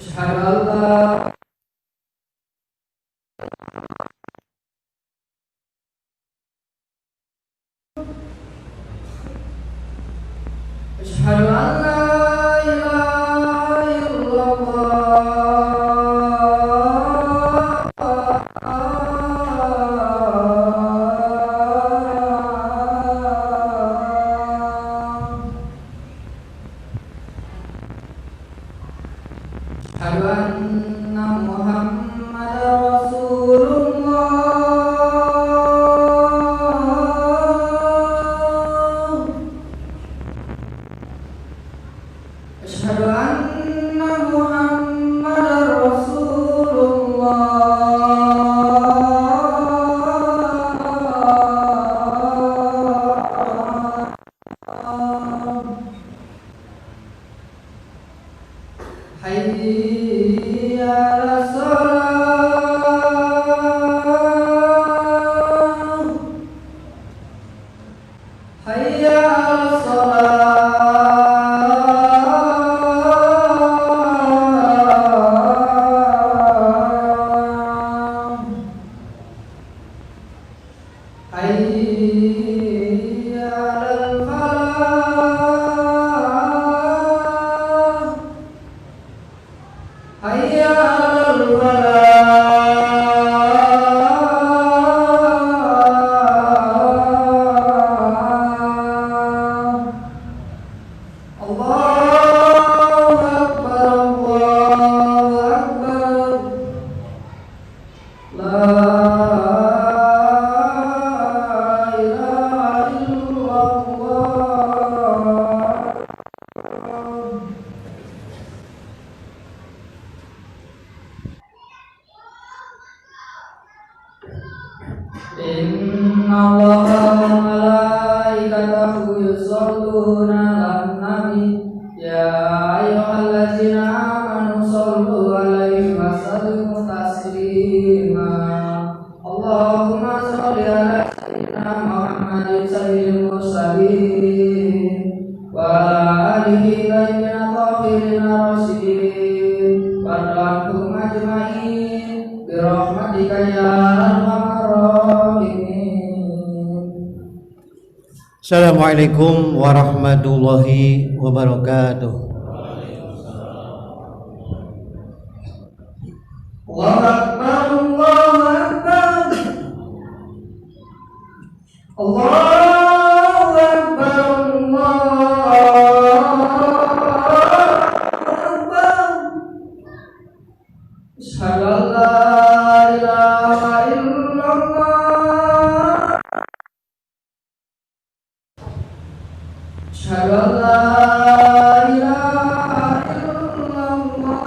أشهد أن لا إله إلا أشهد أن محمدا رسول الله أشهد أن محمدا رسول الله حي على الصلاة حي على الصلاة حي على الفلاح حي على الفلاح الله أكبر الله أكبر لا إله إلا الله إن الله وملائكته يصلون على النبي يا أيها الذين آمنوا صلوا عليه وسلموا تسليما اللهم صل على سيدنا محمد سيد المرسلين وعلى آله الطيبين الطاهرين الراشدين وارحمهم أجمعين برحمتك يا أرحم الراحمين. Assalamualaikum warahmatullahi wabarakatuh. Allahu Akbar, Allahu Akbar, Allahu Akbar, Allahu Akbar. Asyhadu an la ilaha illallah. Asyhadu an la ilaha illallah.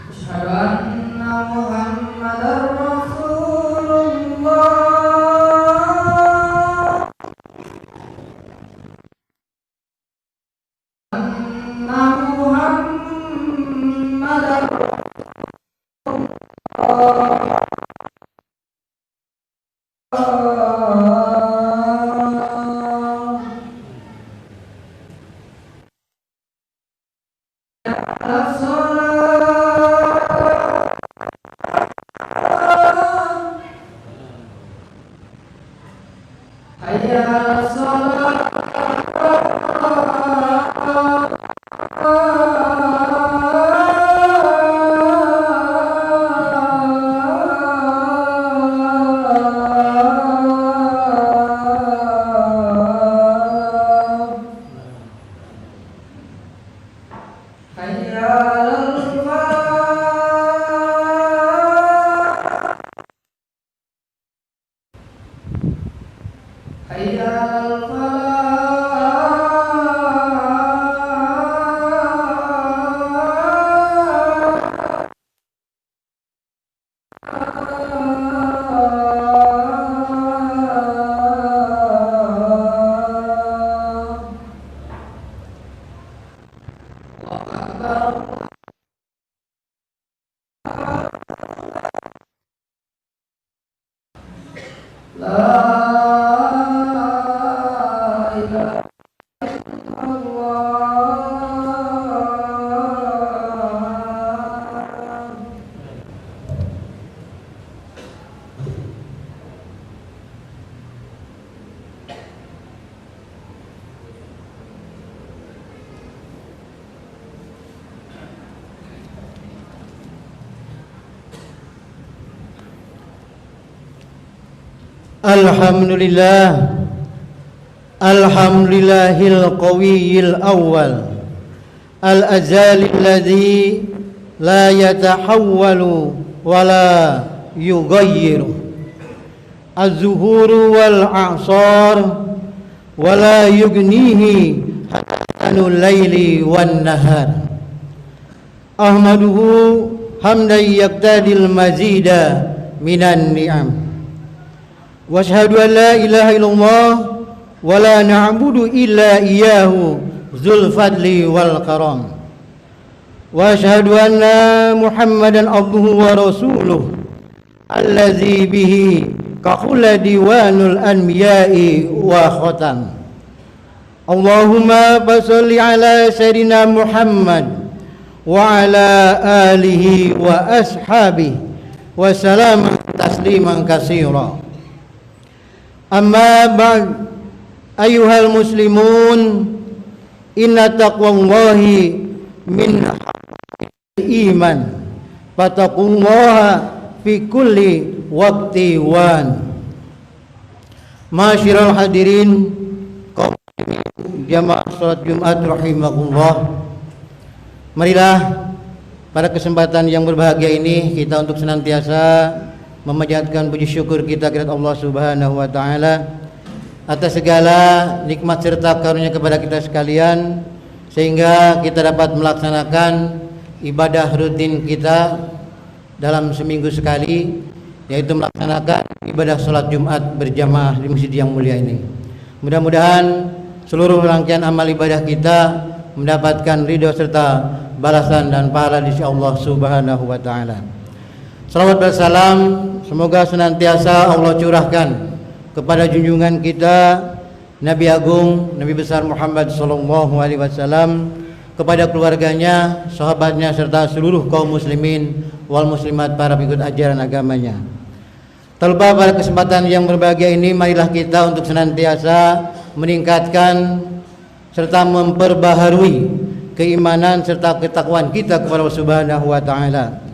Asyhadu anna Muhammadar Rasulullah. Anna Muhammadar Hayya 'alas Hayya 'alal falah Hayya 'alal falah. La ilaha illallah. Alhamdulillah, alhamdulillahil qawiyil awwal, al-azali alladhi la yatahawwalu wa la yughayyiru, az-zuhuru wal a'sar wa la yugnihi hasanul laili wan nahar. Ahmaduhu hamdan yaqtadil mazida minan ni'am. Wa asyhadu an la ilaha illallah wa la na'budu illa iyyahu dzul fadli wal karam. Wa asyhadu anna Muhammadan abduhu wa rasuluh allazi bihi kahula diwanul anbiya'i wa khatam. Allahumma basalli ala sayyidina Muhammad wa ala alihi wa ashabihi wa salama tasliman katsira. Amma ba'd, ayyuhal muslimun, inna taqwallahi min iman, fattaqullaha fi kulli waqti wan. Masyiral hadirin, kaum jamaah salat Jumat rahimakumullah. Marilah pada kesempatan yang berbahagia ini kita untuk senantiasa memanjatkan puji syukur kita kepada Allah Subhanahu wa taala atas segala nikmat serta karunia kepada kita sekalian, sehingga kita dapat melaksanakan ibadah rutin kita dalam seminggu sekali, yaitu melaksanakan ibadah salat Jumat berjamaah di masjid yang mulia ini. Mudah-mudahan seluruh rangkaian amal ibadah kita mendapatkan ridho serta balasan dan pahala di sisi Allah Subhanahu wa taala. Salawat dan salam semoga senantiasa Allah curahkan kepada junjungan kita Nabi Agung, Nabi besar Muhammad sallallahu alaihi wasallam, kepada keluarganya, sahabatnya serta seluruh kaum muslimin wal muslimat para pengikut ajaran agamanya. Terlebih pada kesempatan yang berbahagia ini, marilah kita untuk senantiasa meningkatkan serta memperbaharui keimanan serta ketakwaan kita kepada Allah Subhanahu wa taala.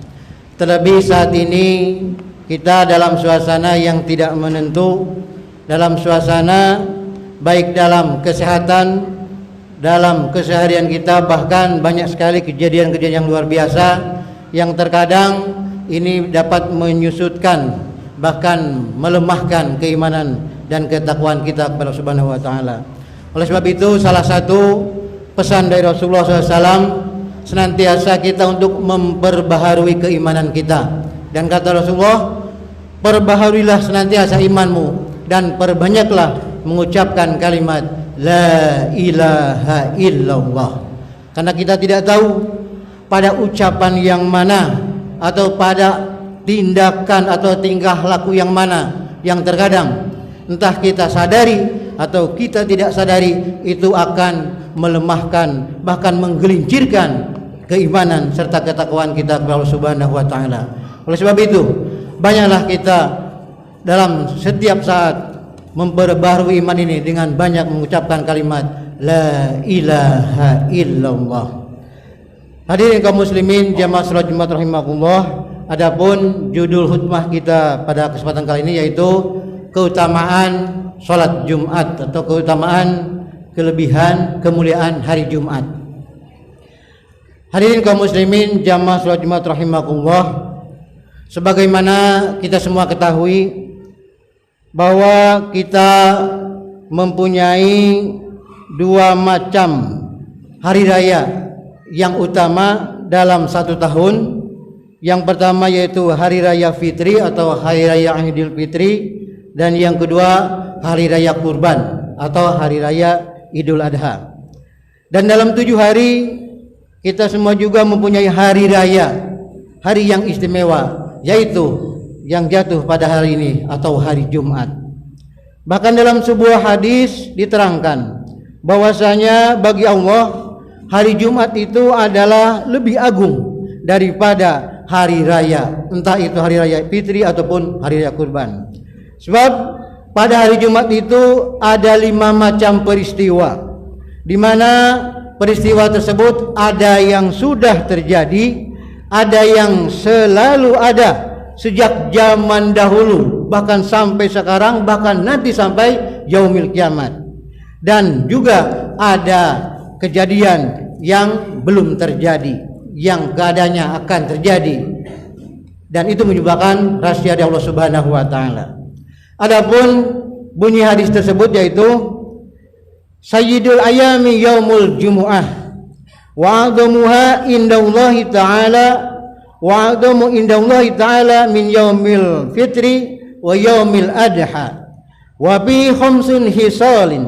Terlebih saat ini kita dalam suasana yang tidak menentu, dalam suasana baik dalam kesehatan, dalam keseharian kita, bahkan banyak sekali kejadian-kejadian yang luar biasa yang terkadang ini dapat menyusutkan bahkan melemahkan keimanan dan ketakwaan kita kepada Allah Subhanahu wa taala. Oleh sebab itu, salah satu pesan dari Rasulullah SAW, senantiasa kita untuk memperbaharui keimanan kita. Dan kata Rasulullah, perbaharuilah senantiasa imanmu dan perbanyaklah mengucapkan kalimat la ilaha illallah. Karena kita tidak tahu pada ucapan yang mana atau pada tindakan atau tingkah laku yang mana yang terkadang entah kita sadari atau kita tidak sadari itu akan melemahkan bahkan menggelincirkan keimanan serta ketakwaan kita kepada Allah Subhanahu wa taala. Oleh sebab itu, banyaklah kita dalam setiap saat memperbaharui iman ini dengan banyak mengucapkan kalimat la ilaha illallah. Hadirin kaum muslimin jamaah salat Jumat rahimakumullah, adapun judul khutbah kita pada kesempatan kali ini yaitu keutamaan salat Jumat atau keutamaan kelebihan kemuliaan hari Jumat. Hadirin kaum muslimin jamaah salat Jumat rahimakumullah, sebagaimana kita semua ketahui bahwa kita mempunyai dua macam hari raya yang utama dalam satu tahun. Yang pertama yaitu hari raya Fitri atau hari raya Idul Fitri, dan yang kedua hari raya Kurban atau hari raya Idul Adha. Dan dalam 7 hari kita semua juga mempunyai hari raya, hari yang istimewa, yaitu yang jatuh pada hari ini atau hari Jumat. Bahkan dalam sebuah hadis diterangkan bahwasanya bagi Allah hari Jumat itu adalah lebih agung daripada hari raya, entah itu hari raya fitri ataupun hari raya kurban. Sebab pada hari Jumat itu ada 5 macam peristiwa, di mana peristiwa tersebut ada yang sudah terjadi, ada yang selalu ada sejak zaman dahulu, bahkan sampai sekarang, bahkan nanti sampai yaumil kiamat. Dan juga ada kejadian yang belum terjadi, yang keadaannya akan terjadi, dan itu menyebabkan rahasia dari Allah Subhanahu wa taala. Adapun bunyi hadis tersebut yaitu Sayyidul ayami yaumul jumu'ah wa a'dhamuha indallahi ta'ala wa a'dhamu indallahi ta'ala min yaumil fitri wa yaumil adha wa bi khamsun hisalin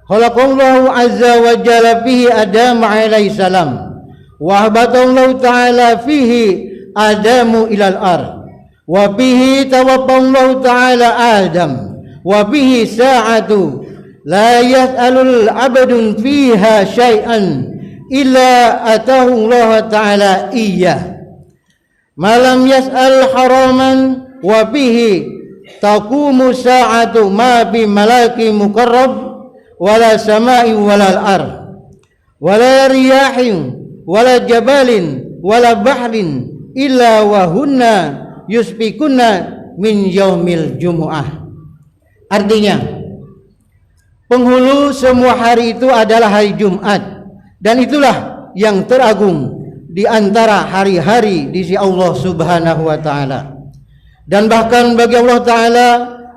khalaqallahu azza wa jalla fihi Adam alaihi salam wa habatallahu ta'ala fihi Adamu ilal ard wa bihi tawaffallahu ta'ala Adam wa bihi sa'atu la yas'alul abdun fiha syai'an illa atahu Allah ta'ala iyyah malam yas'al haraman wa bihi taqumu sa'atu ma bi malaki muqarrab wala sama'i wala al-ard wala riyahin wala jabalin wala bahrin illa wa hunna yusbikunna min yaumil jumu'ah. Artinya penghulu semua hari itu adalah hari Jumat, dan itulah yang teragung di antara hari-hari di sisi Allah Subhanahu wa taala. Dan bahkan bagi Allah taala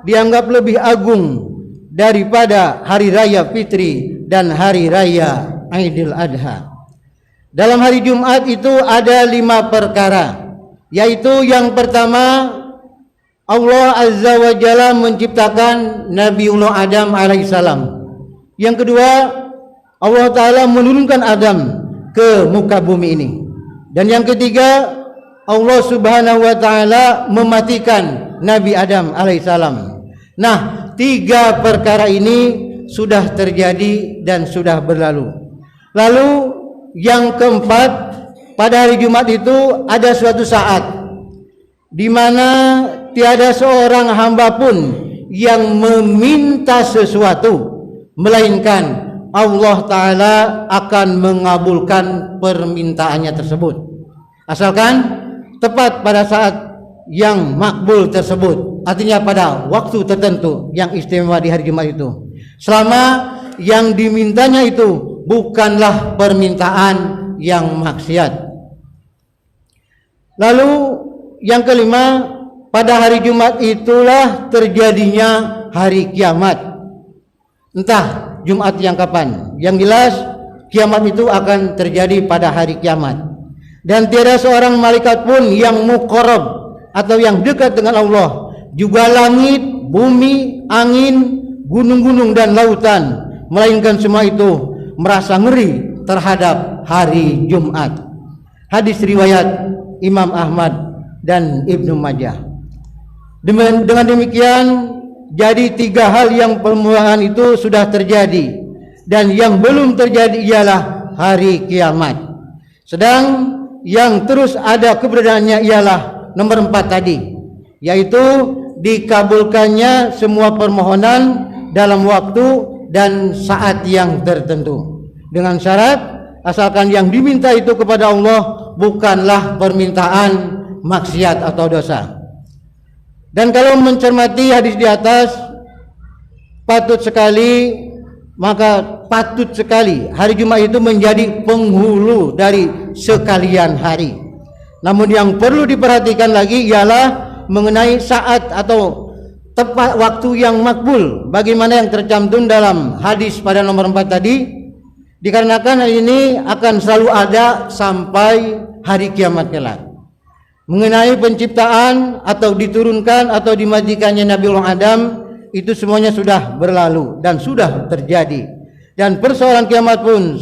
dianggap lebih agung daripada hari raya fitri dan hari raya Idul Adha. Dalam hari Jumat itu ada 5 perkara, yaitu yang pertama, Allah Azza wa Jalla menciptakan Nabiullah Adam alaihissalam. Yang kedua, Allah Ta'ala menurunkan Adam ke muka bumi ini. Dan yang ketiga, Allah Subhanahu wa Ta'ala mematikan Nabi Adam alaihissalam. Nah, 3 perkara ini sudah terjadi dan sudah berlalu. Lalu yang keempat, pada hari Jumat itu ada suatu saat di mana tiada seorang hamba pun yang meminta sesuatu, melainkan Allah Ta'ala akan mengabulkan permintaannya tersebut, asalkan tepat pada saat yang makbul tersebut, artinya pada waktu tertentu yang istimewa di hari Jumat itu, selama yang dimintanya itu bukanlah permintaan yang maksiat. Lalu yang kelima, pada hari Jumat itulah terjadinya hari kiamat. Entah Jumat yang kapan, yang jelas kiamat itu akan terjadi pada hari kiamat. Dan tiada seorang malaikat pun yang muqarrab atau yang dekat dengan Allah, juga langit, bumi, angin, gunung-gunung dan lautan, melainkan semua itu merasa ngeri terhadap hari Jumat. Hadis riwayat Imam Ahmad dan Ibnu Majah. Dengan demikian, jadi 3 hal yang permulaan itu sudah terjadi, dan yang belum terjadi ialah hari kiamat. Sedang yang terus ada keberadaannya ialah nomor 4 tadi, yaitu dikabulkannya semua permohonan dalam waktu dan saat yang tertentu, dengan syarat asalkan yang diminta itu kepada Allah bukanlah permintaan maksiat atau dosa. Dan kalau mencermati hadis di atas, patut sekali hari Jumat itu menjadi penghulu dari sekalian hari. Namun yang perlu diperhatikan lagi ialah mengenai saat atau tepat waktu yang makbul, bagaimana yang tercantum dalam hadis pada nomor 4 tadi, dikarenakan hal ini akan selalu ada sampai hari kiamat kelak. Mengenai penciptaan atau diturunkan atau dimatikannya Nabiullah Adam, itu semuanya sudah berlalu dan sudah terjadi. Dan persoalan kiamat pun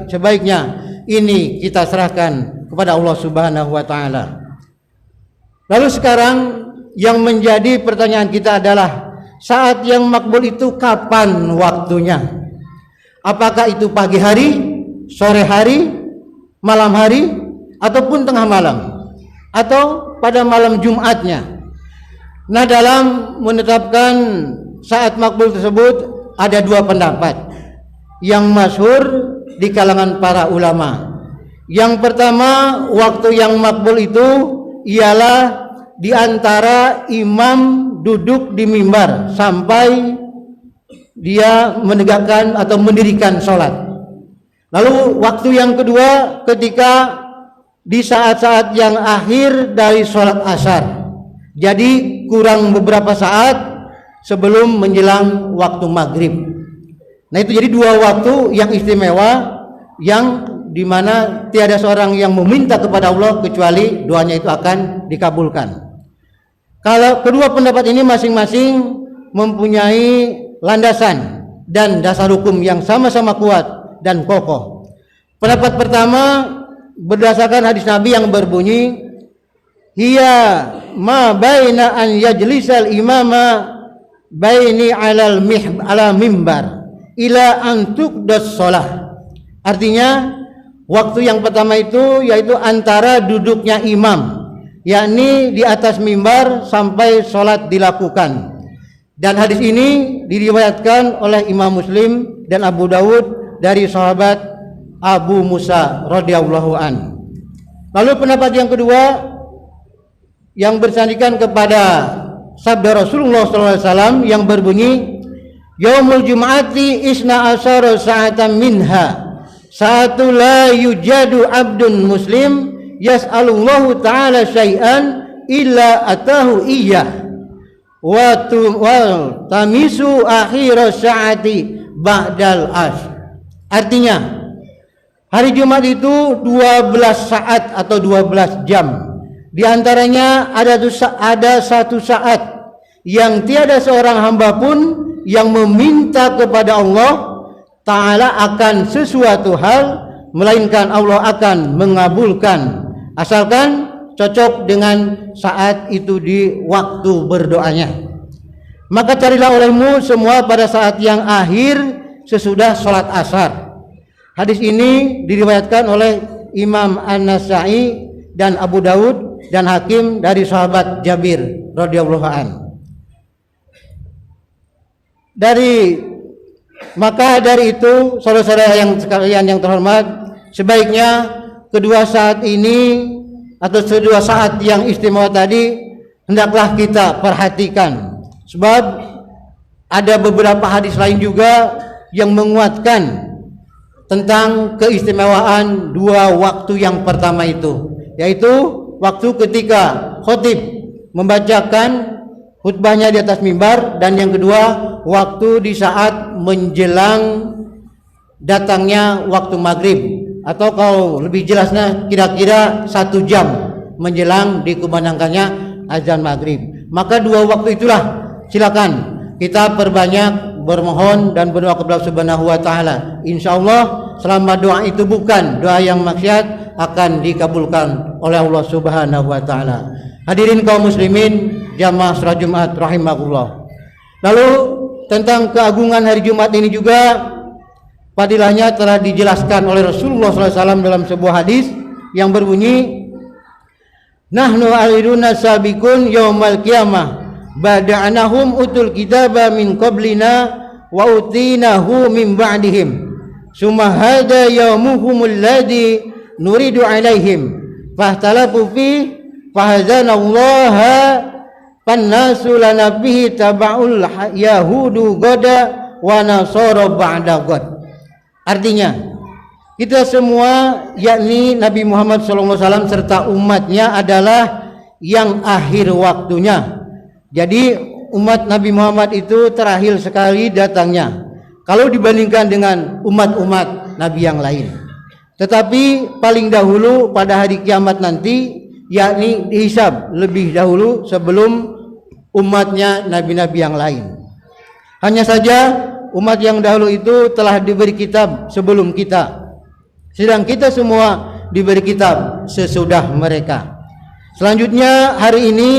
sebaiknya ini kita serahkan kepada Allah Subhanahu wa taala. Lalu sekarang yang menjadi pertanyaan kita adalah saat yang makbul itu kapan waktunya? Apakah itu pagi hari, sore hari, malam hari, ataupun tengah malam, atau pada malam Jumatnya? Nah, dalam menetapkan saat makbul tersebut ada dua pendapat yang masyhur di kalangan para ulama. Yang pertama, waktu yang makbul itu ialah di antara imam duduk di mimbar sampai dia menegakkan atau mendirikan sholat. Lalu waktu yang kedua ketika di saat-saat yang akhir dari sholat asar. Jadi kurang beberapa saat sebelum menjelang waktu maghrib. Nah, itu jadi dua waktu yang istimewa yang dimana tiada seorang yang meminta kepada Allah kecuali doanya itu akan dikabulkan. Kalau kedua pendapat ini masing-masing mempunyai landasan dan dasar hukum yang sama-sama kuat dan kokoh. Pendapat pertama berdasarkan hadis Nabi yang berbunyi, hiya ma baina an yajlisal imama baini ala mimbar ila an tuqdas shalah. Artinya waktu yang pertama itu yaitu antara duduknya imam, yakni di atas mimbar sampai sholat dilakukan. Dan hadis ini diriwayatkan oleh Imam Muslim dan Abu Dawud dari sahabat Abu Musa radhiyallahu an. Lalu pendapat yang kedua yang bersandingkan kepada sabda Rasulullah SAW yang berbunyi, yaumul jum'ati isna asyara sa'atan minha satu la yujadu abdun muslim yas'alullahu ta'ala syai'an illa atahu iyyah wa tamisu akhir sa'ati ba'dal asr. Artinya hari Jumat itu 12 saat atau 12 jam. Di antaranya ada satu saat yang tiada seorang hamba pun yang meminta kepada Allah Ta'ala akan sesuatu hal, melainkan Allah akan mengabulkan, asalkan cocok dengan saat itu di waktu berdoanya. Maka carilah olehmu semua pada saat yang akhir sesudah sholat asar. Hadis ini diriwayatkan oleh Imam An-Nasa'i dan Abu Dawud dan Hakim dari sahabat Jabir radhiyallahu an. Maka dari itu, saudara-saudara yang sekalian yang terhormat, sebaiknya kedua saat ini atau kedua saat yang istimewa tadi hendaklah kita perhatikan, sebab ada beberapa hadis lain juga yang menguatkan tentang keistimewaan dua waktu yang pertama itu, yaitu waktu ketika khotib membacakan khutbahnya di atas mimbar, dan yang kedua waktu di saat menjelang datangnya waktu maghrib, atau kalau lebih jelasnya kira-kira 1 jam menjelang dikumandangkannya azan maghrib. Maka dua waktu itulah silakan kita perbanyak bermohon dan berdoa kepada Allah Subhanahu wa taala. Insyaallah selama doa itu bukan doa yang maksiat akan dikabulkan oleh Allah Subhanahu wa taala. Hadirin kaum muslimin jamaah salat Jumat rahimakumullah. Lalu tentang keagungan hari Jumat ini juga fadilahnya telah dijelaskan oleh Rasulullah SAW dalam sebuah hadis yang berbunyi, nahnu aliruna sabikun yaumal qiyamah bada'nahum utul kitaba min qablina wa utinahu min ba'dihim summa hada yaumuhumul ladzi nuridu alaihim fahtalafu fi fahazanallaha fannasu lanabihi taba'ul yahudu goda wa nasara ba'da god. Artinya kita semua, yakni Nabi Muhammad SAW serta umatnya adalah yang akhir waktunya. Jadi umat Nabi Muhammad itu terakhir sekali datangnya kalau dibandingkan dengan umat-umat Nabi yang lain. Tetapi paling dahulu pada hari kiamat nanti, yakni dihisab lebih dahulu sebelum umatnya nabi-nabi yang lain. Hanya saja umat yang dahulu itu telah diberi kitab sebelum kita, sedang kita semua diberi kitab sesudah mereka. Selanjutnya hari ini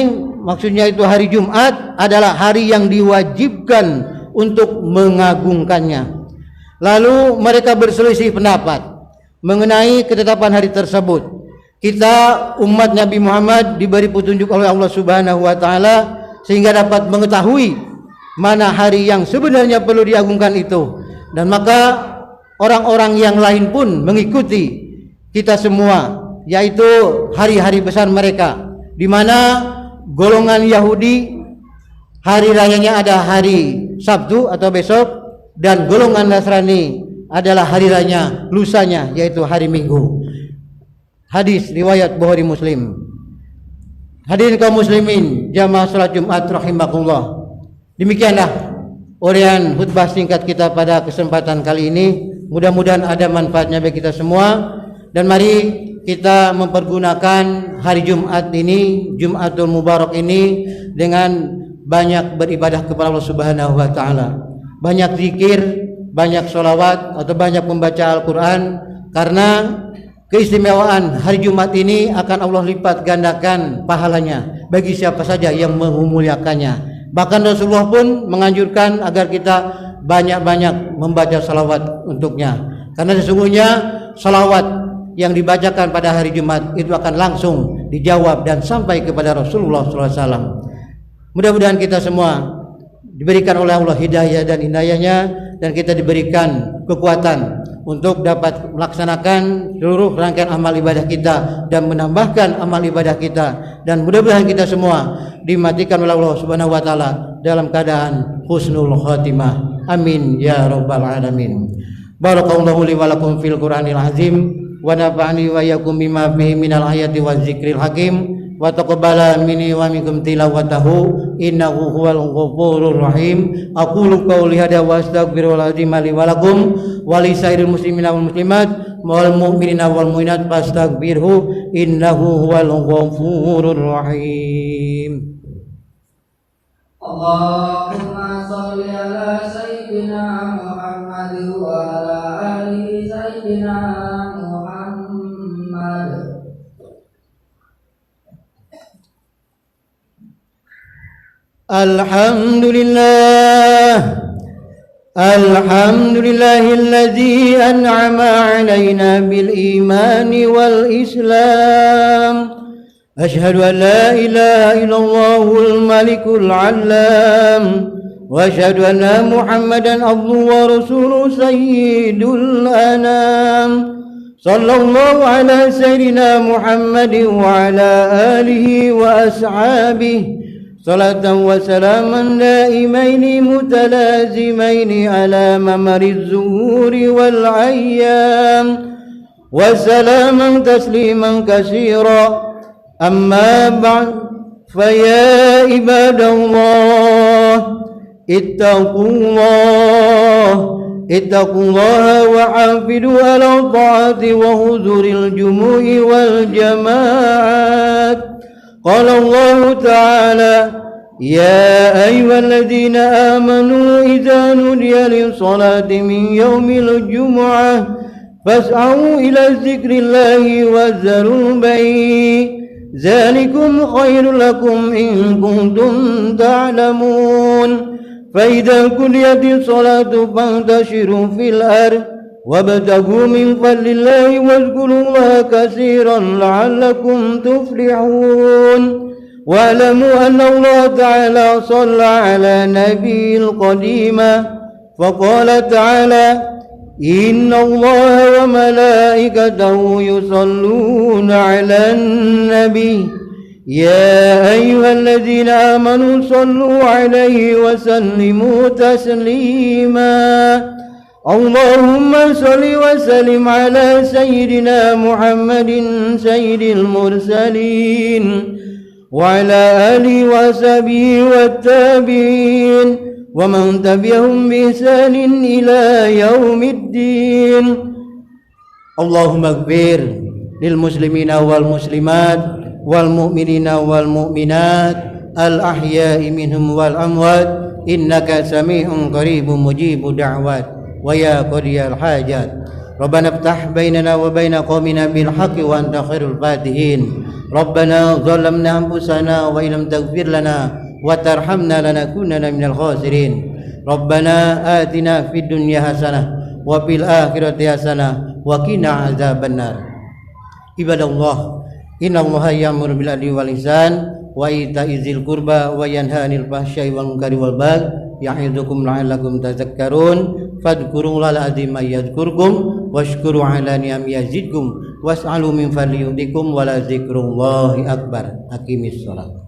maksudnya itu hari Jumat adalah hari yang diwajibkan untuk mengagungkannya. Lalu mereka berselisih pendapat mengenai ketetapan hari tersebut. Kita umat Nabi Muhammad diberi petunjuk oleh Allah Subhanahu wa taala sehingga dapat mengetahui mana hari yang sebenarnya perlu diagungkan itu. Dan maka orang-orang yang lain pun mengikuti kita semua, yaitu hari-hari besar mereka, di mana golongan Yahudi hari rayanya ada hari Sabtu atau besok, dan golongan Nasrani adalah hari rayanya lusanya, yaitu hari Minggu. Hadis riwayat Bukhari Muslim. Hadirin kaum muslimin jamaah salat Jumat rahimakumullah. Demikianlah uraian khutbah singkat kita pada kesempatan kali ini. Mudah-mudahan ada manfaatnya bagi kita semua, dan mari kita mempergunakan hari Jumat ini, Jumatul Mubarak ini, dengan banyak beribadah kepada Allah Subhanahu wa taala. Banyak zikir, banyak sholawat atau banyak membaca Al-Quran, karena keistimewaan hari Jumat ini akan Allah lipat gandakan pahalanya bagi siapa saja yang memuliakannya. Bahkan Rasulullah pun menganjurkan agar kita banyak-banyak membaca salawat untuknya, karena sesungguhnya salawat yang dibacakan pada hari Jumat itu akan langsung dijawab dan sampai kepada Rasulullah SAW. Mudah-mudahan kita semua diberikan oleh Allah hidayah dan inayahnya, dan kita diberikan kekuatan untuk dapat melaksanakan seluruh rangkaian amal ibadah kita dan menambahkan amal ibadah kita, dan mudah-mudahan kita semua dimatikan oleh Allah Subhanahu wa taala dalam keadaan husnul khatimah. Amin ya rabbal alamin. Barakallahu li wa lakum fil Qur'anil azim wa nafa'ani wa iyyakum bima fihi minal ayati waz zikril hakim wa taqabbala minni wa minkum tilawatahu innahu huwal ghafurur rahim. Aqulu qouli hadza wa astaghfirullahal li wa lakum wa li sairil muslimina wal muslimat wal mu'minina wal mu'minat fastaghfirhu innahu huwal ghafurur rahim. Allahumma sholli ala sayyidina Muhammad wa ala ali sayyidina Muhammad. Alhamdulillahilladzi an'ama 'alaina bil imani wal islam. أشهد أن لا إله إلا الله الملك العلام وأشهد أن محمدا عبده ورسوله سيد الأنام صلى الله على سيدنا محمد وعلى آله وأصحابه صلاة وسلاما دائمين متلازمين على ممر الزهور والأيام وسلاما تسليما كثيرا. أما بعد فيا عباد الله اتقوا الله وحافظوا على الطاعة وحضور الجموع والجماعات. قال الله تعالى يا أيها الذين آمنوا إذا نودي للصلاة من يوم الجمعة فاسعوا إلى ذكر الله وذروا البيع ذلكم خير لكم إن كنتم تعلمون. فإذا قضيت الصلاة فانتشروا في الأرض وابتغوا من فضل الله واذكروا الله كثيرا لعلكم تفلحون. واعلموا أن الله تعالى صلى على نبي القديم فقال تعالى إن الله وملائكته يصلون على النبي يا أيها الذين آمنوا صلوا عليه وسلموا تسليما. اللهم صل وسلم على سيدنا محمد سيد المرسلين وعلى آله وصحبه والتابعين ومن تبعهم بإحسان إلى يوم الدين. اللهم اغفر للمسلمين والمسلمات والمؤمنين والمؤمنات الأحياء منهم والأموات إنك سميع قريب مجيب دعوات ويا قضي الحاجات. ربنا افتح بيننا وبين قومنا بالحق وأنت خير الفاتحين. Rabbana zalamna anfusana wa illam taghfir lana wa tarhamna lanakunanna minal khasirin. Rabbana atina fid dunya hasanah wa fil akhirati hasanah wa qina azabannar. Ibadallah, innallaha ya'muru bil adli wal ihsan wa ita'iz qurba wa yanha 'anil fahsya'i wal munkari wal baghi ya'idukum la'allakum tadhakkarun. Fadhkurullahal azim yadhkurkum washkuru 'ala ni'amihi yazidkum was'alu min fadlihi yu'tikum wa la dzikrullahi akbar. Aqimis shalah.